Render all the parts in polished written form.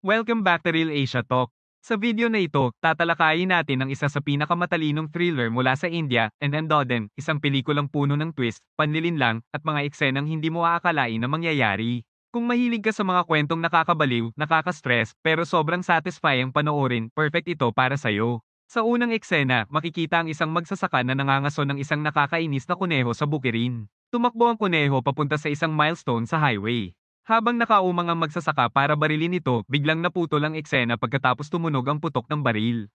Welcome back to Real Asia Talk. Sa video na ito, tatalakayin natin ang isa sa pinakamatalinong thriller mula sa India, and Andoden, isang pelikulang puno ng twist, panlilinlang, at mga eksenang hindi mo aakalain na mangyayari. Kung mahilig ka sa mga kwentong nakakabaliw, nakaka-stress, pero sobrang satisfying panoorin, perfect ito para sa'yo. Sa unang eksena, makikita ang isang magsasaka na nangangaso ng isang nakakainis na kuneho sa bukirin. Tumakbo ang kuneho papunta sa isang milestone sa highway. Habang nakaumang ang magsasaka para barilin ito, biglang naputol ang eksena pagkatapos tumunog ang putok ng baril.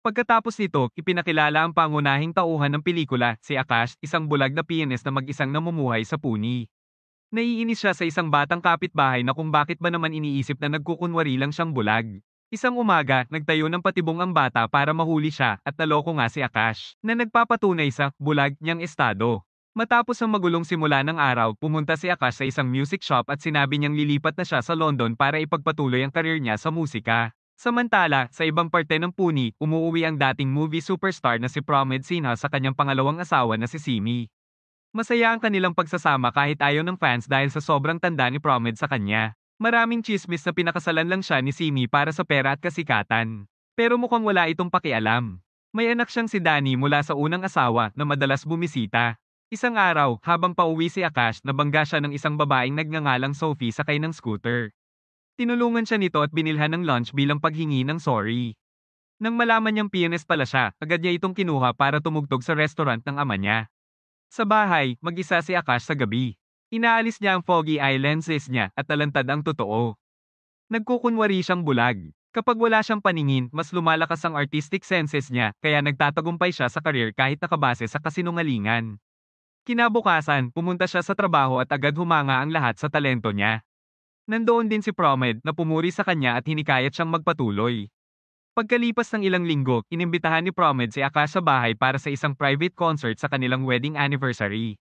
Pagkatapos nito, ipinakilala ang pangunahing tauhan ng pelikula, si Akash, isang bulag na pianist na mag-isang namumuhay sa Pune. Naiinis siya sa isang batang kapitbahay na kung bakit ba naman iniisip na nagkukunwari lang siyang bulag. Isang umaga, nagtayo ng patibong ang bata para mahuli siya at naloko nga si Akash, na nagpapatunay sa bulag niyang estado. Matapos ang magulong simula ng araw, pumunta si Akash sa isang music shop at sinabi niyang lilipat na siya sa London para ipagpatuloy ang karir niya sa musika. Samantala, sa ibang parte ng Pune, umuwi ang dating movie superstar na si Pramod Sinha sa kanyang pangalawang asawa na si Simi. Masaya ang kanilang pagsasama kahit ayaw ng fans dahil sa sobrang tanda ni Pramod sa kanya. Maraming chismis na pinakasalan lang siya ni Simi para sa pera at kasikatan. Pero mukhang wala itong pakialam. May anak siyang si Danny mula sa unang asawa na madalas bumisita. Isang araw, habang pauwi si Akash, nabangga siya ng isang babaeng nagngangalang Sophie sakay ng scooter. Tinulungan siya nito at binilhan ng lunch bilang paghingi ng sorry. Nang malaman niyang pianist pala siya, agad niya itong kinuha para tumugtog sa restaurant ng ama niya. Sa bahay, mag-isa si Akash sa gabi. Inaalis niya ang foggy eye lenses niya at nalantad ang totoo. Nagkukunwari siyang bulag. Kapag wala siyang paningin, mas lumalakas ang artistic senses niya, kaya nagtatagumpay siya sa career kahit nakabase sa kasinungalingan. Kinabukasan, pumunta siya sa trabaho at agad humanga ang lahat sa talento niya. Nandoon din si Pramod na pumuri sa kanya at hinikayat siyang magpatuloy. Pagkalipas ng ilang linggo, inimbitahan ni Pramod si Akash sa bahay para sa isang private concert sa kanilang wedding anniversary.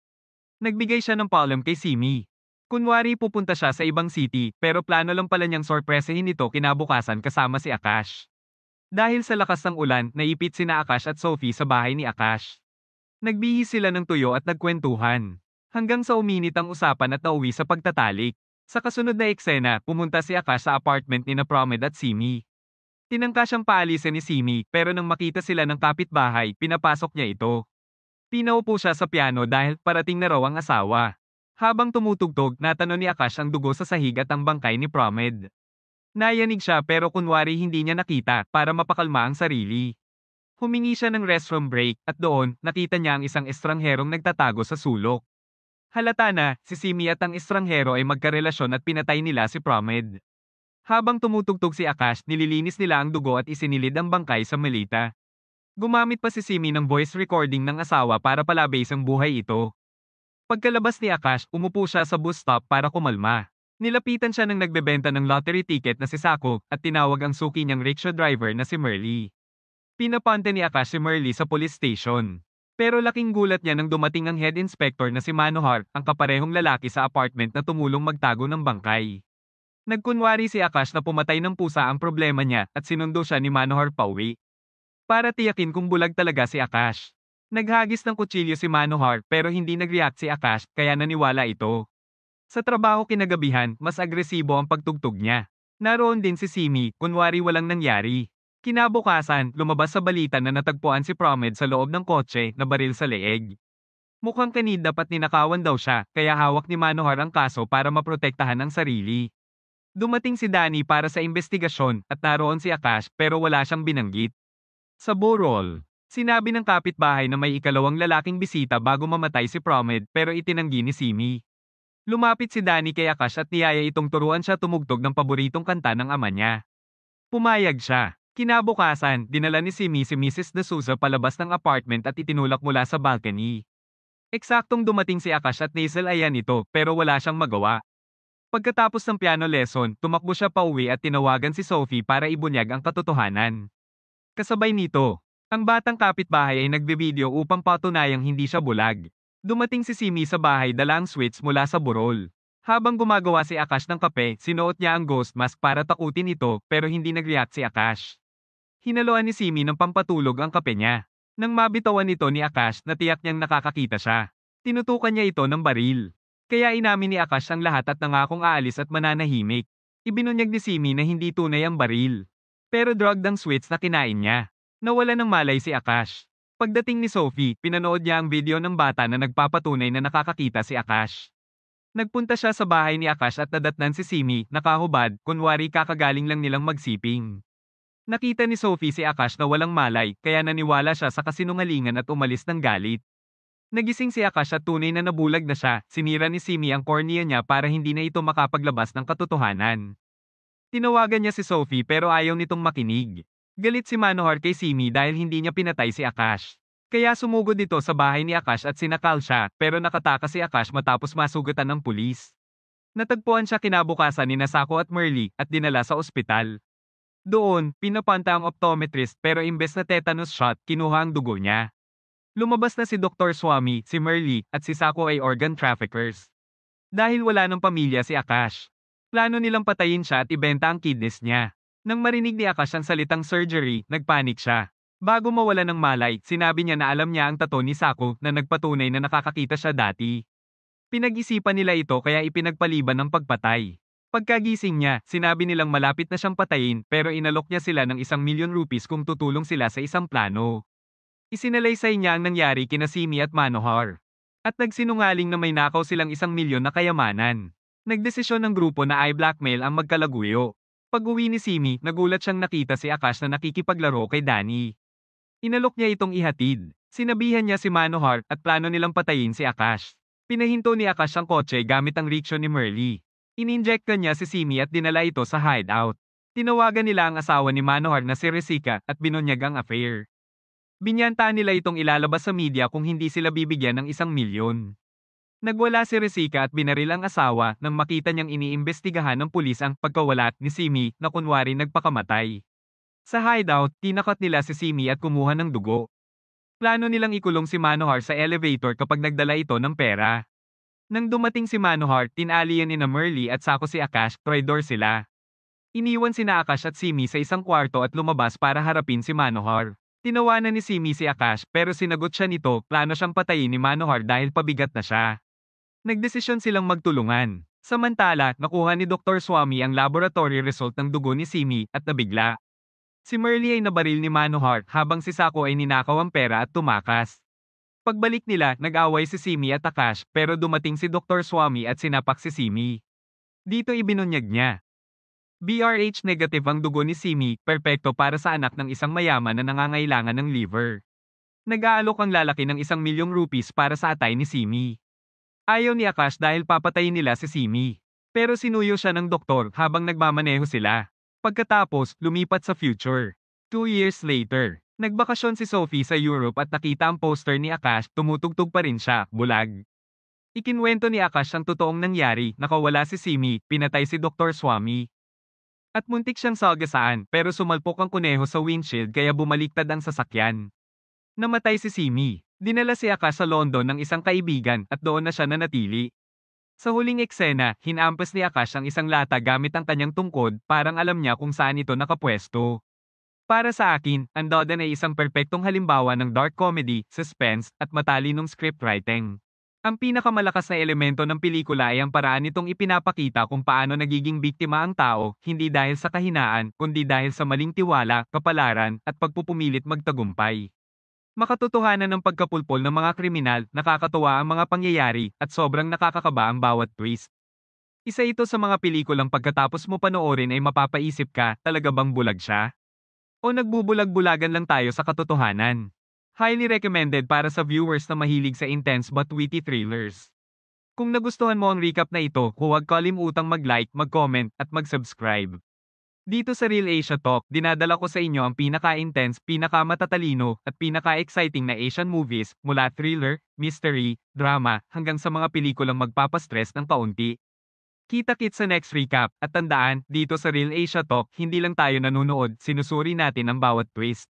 Nagbigay siya ng paalam kay Simi. Kunwari pupunta siya sa ibang city, pero plano lang pala niyang sorpresahin ito kinabukasan kasama si Akash. Dahil sa lakas ng ulan, naipit sina Akash at Sophie sa bahay ni Akash. Nagbihis sila ng tuyo at nagkwentuhan. Hanggang sa uminit ang usapan at nauwi sa pagtatalik. Sa kasunod na eksena, pumunta si Akash sa apartment ni Pramod at Simi. Tinangka siyang paalisin ni Simi, pero nang makita sila ng kapitbahay, pinapasok niya ito. Pinaupo siya sa piano dahil parating na raw ang asawa. Habang tumutugtog, natanong ni Akash ang dugo sa sahig at ang bangkay ni Pramod. Nayanig siya pero kunwari hindi niya nakita para mapakalma ang sarili. Humingi siya ng restroom break at doon, nakita niya ang isang estrangherong nagtatago sa sulok. Halata na, si Simi at ang estranghero ay magkarelasyon at pinatay nila si Pramod. Habang tumutugtog si Akash, nililinis nila ang dugo at isinilid ang bangkay sa malita. Gumamit pa si Simi ng voice recording ng asawa para palabase ang buhay ito. Pagkalabas ni Akash, umupo siya sa bus stop para kumalma. Nilapitan siya ng nagbebenta ng lottery ticket na si Sako at tinawag ang suki niyang rickshaw driver na si Merly. Pinapante ni Akash si Merly sa police station. Pero laking gulat niya nang dumating ang head inspector na si Manohar, ang kaparehong lalaki sa apartment na tumulong magtago ng bangkay. Nagkunwari si Akash na pumatay ng pusa ang problema niya at sinundo siya ni Manohar pauwi. Para tiyakin kung bulag talaga si Akash. Naghagis ng kutsilyo si Manohar pero hindi nag-react si Akash kaya naniwala ito. Sa trabaho kinagabihan, mas agresibo ang pagtugtog niya. Naroon din si Simi, kunwari walang nangyari. Kinabukasan, lumabas sa balita na natagpuan si Pramod sa loob ng kotse na baril sa leeg. Mukhang kanid dapat ninakawan daw siya, kaya hawak ni Manohar ang kaso para maprotektahan ang sarili. Dumating si Danny para sa investigasyon at naroon si Akash pero wala siyang binanggit. Sa burol, sinabi ng kapitbahay na may ikalawang lalaking bisita bago mamatay si Pramod pero itinanggi ni Simi. Lumapit si Danny kay Akash at niyaya itong turuan siya tumugtog ng paboritong kanta ng ama niya. Pumayag siya. Kinabukasan, dinala ni Simi si Mrs. D'Souza palabas ng apartment at itinulak mula sa balcony. Eksaktong dumating si Akash at nasalayan ito pero wala siyang magawa. Pagkatapos ng piano lesson, tumakbo siya pauwi at tinawagan si Sophie para ibunyag ang katotohanan. Kasabay nito, ang batang kapitbahay ay nagbibideo upang patunayang hindi siya bulag. Dumating si Simi sa bahay dala ang sweets mula sa burol. Habang gumagawa si Akash ng kape, sinuot niya ang ghost mask para takutin ito pero hindi nag-react si Akash. Hinaluan ni Simi ng pampatulog ang kape niya. Nang mabitawan nito ni Akash na tiyak niyang nakakakita siya, tinutukan niya ito ng baril. Kaya inamin ni Akash ang lahat at nangakong aalis at mananahimik. Ibinunyag ni Simi na hindi tunay ang baril. Pero drugged ang sweets na kinain niya. Nawala ng malay si Akash. Pagdating ni Sophie, pinanood niya ang video ng bata na nagpapatunay na nakakakita si Akash. Nagpunta siya sa bahay ni Akash at nadatnan si Simi, nakahubad, kunwari kakagaling lang nilang magsiping. Nakita ni Sophie si Akash na walang malay, kaya naniwala siya sa kasinungalingan at umalis ng galit. Nagising si Akash at tunay na nabulag na siya, sinira ni Simi ang cornea niya para hindi na ito makapaglabas ng katotohanan. Tinawagan niya si Sophie pero ayaw nitong makinig. Galit si Manohar kay Simi dahil hindi niya pinatay si Akash. Kaya sumugod ito sa bahay ni Akash at sinakal siya, pero nakatakas si Akash matapos masugatan ng pulis. Natagpuan siya kinabukasan ni Nasako at Merly at dinala sa ospital. Doon, pinapanta ang optometrist pero imbes na tetanus shot, kinuha ang dugo niya. Lumabas na si Dr. Swami, si Merly, at si Sako ay organ traffickers. Dahil wala ng pamilya si Akash. Plano nilang patayin siya at ibenta ang kidneys niya. Nang marinig ni Akash ang salitang surgery, nagpanik siya. Bago mawala ng malay, sinabi niya na alam niya ang tato ni Sako na nagpatunay na nakakakita siya dati. Pinag-isipan nila ito kaya ipinagpaliban ng pagpatay. Pagkagising niya, sinabi nilang malapit na siyang patayin pero inalok niya sila ng 1,000,000 rupees kung tutulong sila sa isang plano. Isinalaysay niya ang nangyari kina Simi at Manohar. At nagsinungaling na may nakaw silang 1,000,000 na kayamanan. Nagdesisyon ng grupo na i-blackmail ang magkalaguyo. Pag-uwi ni Simi, nagulat siyang nakita si Akash na nakikipaglaro kay Danny. Inalok niya itong ihatid. Sinabihan niya si Manohar at plano nilang patayin si Akash. Pinahinto ni Akash ang kotse gamit ang rickshaw ni Merly. Ininjectan niya si Simi at dinala ito sa hideout. Tinawagan nila ang asawa ni Manohar na si Resika at binunyag ang affair. Binyantaan nila itong ilalabas sa media kung hindi sila bibigyan ng 1,000,000. Nagwala si Resika at binaril ang asawa nang makita niyang iniimbestigahan ng pulis ang pagkawalat ni Simi na kunwari nagpakamatay. Sa hideout, tinakat nila si Simi at kumuha ng dugo. Plano nilang ikulong si Manohar sa elevator kapag nagdala ito ng pera. Nang dumating si Manohar, tinali yan ni Merly at Sako si Akash, traidor sila. Iniwan sina Akash at Simi sa isang kwarto at lumabas para harapin si Manohar. Tinawanan ni Simi si Akash pero sinagot siya nito, plano siyang patayin ni Manohar dahil pabigat na siya. Nagdesisyon silang magtulungan. Samantala, nakuha ni Dr. Swami ang laboratory result ng dugo ni Simi at nabigla. Si Merly ay nabaril ni Manohar habang si Sako ay ninakaw ang pera at tumakas. Pagbalik nila, nag-away si Simi at Akash pero dumating si Dr. Swami at sinapak si Simi. Dito ibinunyag niya. BRH negative ang dugo ni Simi, perpekto para sa anak ng isang mayaman na nangangailangan ng liver. Nag-aalok ang lalaki ng 1,000,000 rupees para sa atay ni Simi. Ayaw ni Akash dahil papatayin nila si Simi. Pero sinuyo siya ng doktor habang nagmamaneho sila. Pagkatapos, lumipat sa future. 2 years later, nagbakasyon si Sophie sa Europe at nakita ang poster ni Akash, tumutugtog pa rin siya, bulag. Ikinwento ni Akash ang totoong nangyari, nakawala si Simi, pinatay si Dr. Swami. At muntik siyang sagasaan pero sumalpok ang kuneho sa windshield kaya bumaliktad ang sasakyan. Namatay si Simi. Dinala si Akash sa London ng isang kaibigan at doon na siya nanatili. Sa huling eksena, hinampas ni Akash ang isang lata gamit ang kanyang tungkod, parang alam niya kung saan ito nakapwesto. Para sa akin, Undoden ay isang perpektong halimbawa ng dark comedy, suspense, at matalinong scriptwriting. Ang pinakamalakas na elemento ng pelikula ay ang paraan nitong ipinapakita kung paano nagiging biktima ang tao, hindi dahil sa kahinaan, kundi dahil sa maling tiwala, kapalaran, at pagpupumilit magtagumpay. Makatotohanan ng pagkapulpol ng mga kriminal, nakakatuwa ang mga pangyayari, at sobrang nakakakaba ang bawat twist. Isa ito sa mga pelikulang pagkatapos mo panoorin ay mapapaisip ka, talaga bang bulag siya? O nagbubulag-bulagan lang tayo sa katotohanan? Highly recommended para sa viewers na mahilig sa intense but witty thrillers. Kung nagustuhan mo ang recap na ito, huwag kalimutang mag-like, mag-comment, at mag-subscribe. Dito sa Real Asia Talk, dinadala ko sa inyo ang pinaka-intense, pinaka-matatalino, at pinaka-exciting na Asian movies, mula thriller, mystery, drama, hanggang sa mga pelikulang magpapastress ng kaunti. Kita-kits sa next recap, at tandaan, dito sa Real Asia Talk, hindi lang tayo nanunood, sinusuri natin ang bawat twist.